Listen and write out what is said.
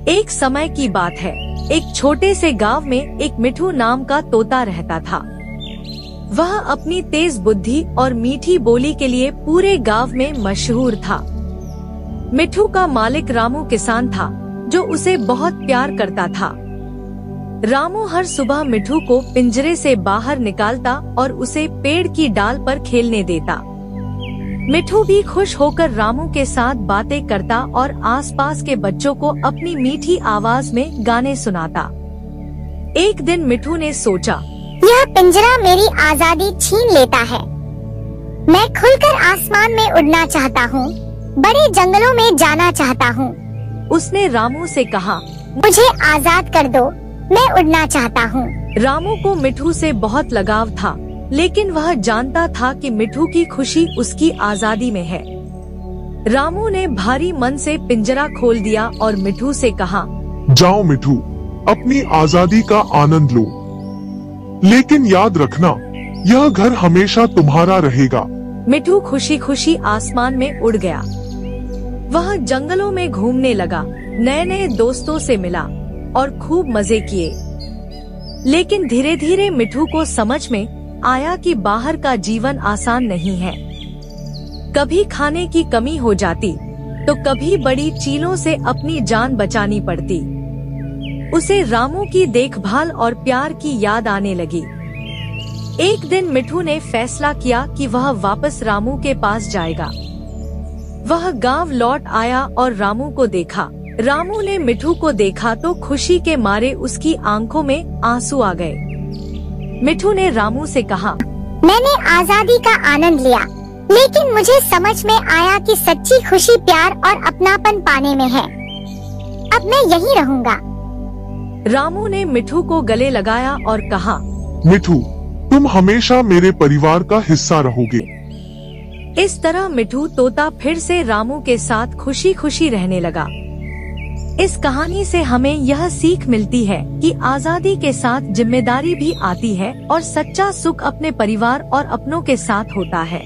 एक समय की बात है, एक छोटे से गांव में एक मिठू नाम का तोता रहता था। वह अपनी तेज बुद्धि और मीठी बोली के लिए पूरे गांव में मशहूर था। मिठू का मालिक रामू किसान था, जो उसे बहुत प्यार करता था। रामू हर सुबह मिठू को पिंजरे से बाहर निकालता और उसे पेड़ की डाल पर खेलने देता। मिठू भी खुश होकर रामू के साथ बातें करता और आसपास के बच्चों को अपनी मीठी आवाज में गाने सुनाता। एक दिन मिठू ने सोचा, यह पिंजरा मेरी आजादी छीन लेता है। मैं खुलकर आसमान में उड़ना चाहता हूँ, बड़े जंगलों में जाना चाहता हूँ। उसने रामू से कहा, मुझे आजाद कर दो, मैं उड़ना चाहता हूँ। रामू को मिठू से बहुत लगाव था, लेकिन वह जानता था कि मिठू की खुशी उसकी आजादी में है। रामू ने भारी मन से पिंजरा खोल दिया और मिठू से कहा, जाओ मिठू, अपनी आजादी का आनंद लो, लेकिन याद रखना, यह घर हमेशा तुम्हारा रहेगा। मिठू खुशी खुशी आसमान में उड़ गया। वह जंगलों में घूमने लगा, नए नए दोस्तों से मिला और खूब मजे किए। लेकिन धीरे धीरे मिठू को समझ में आया कि बाहर का जीवन आसान नहीं है। कभी खाने की कमी हो जाती, तो कभी बड़ी चीलों से अपनी जान बचानी पड़ती। उसे रामू की देखभाल और प्यार की याद आने लगी। एक दिन मिठू ने फैसला किया कि वह वापस रामू के पास जाएगा। वह गांव लौट आया और रामू को देखा। रामू ने मिठू को देखा तो खुशी के मारे उसकी आंखों में आंसू आ गए। मिठू ने रामू से कहा, मैंने आजादी का आनंद लिया, लेकिन मुझे समझ में आया कि सच्ची खुशी प्यार और अपनापन पाने में है। अब मैं यहीं रहूंगा। रामू ने मिठू को गले लगाया और कहा, मिठू, तुम हमेशा मेरे परिवार का हिस्सा रहोगे। इस तरह मिठू तोता फिर से रामू के साथ खुशी खुशी रहने लगा। इस कहानी से हमें यह सीख मिलती है कि आजादी के साथ जिम्मेदारी भी आती है और सच्चा सुख अपने परिवार और अपनों के साथ होता है।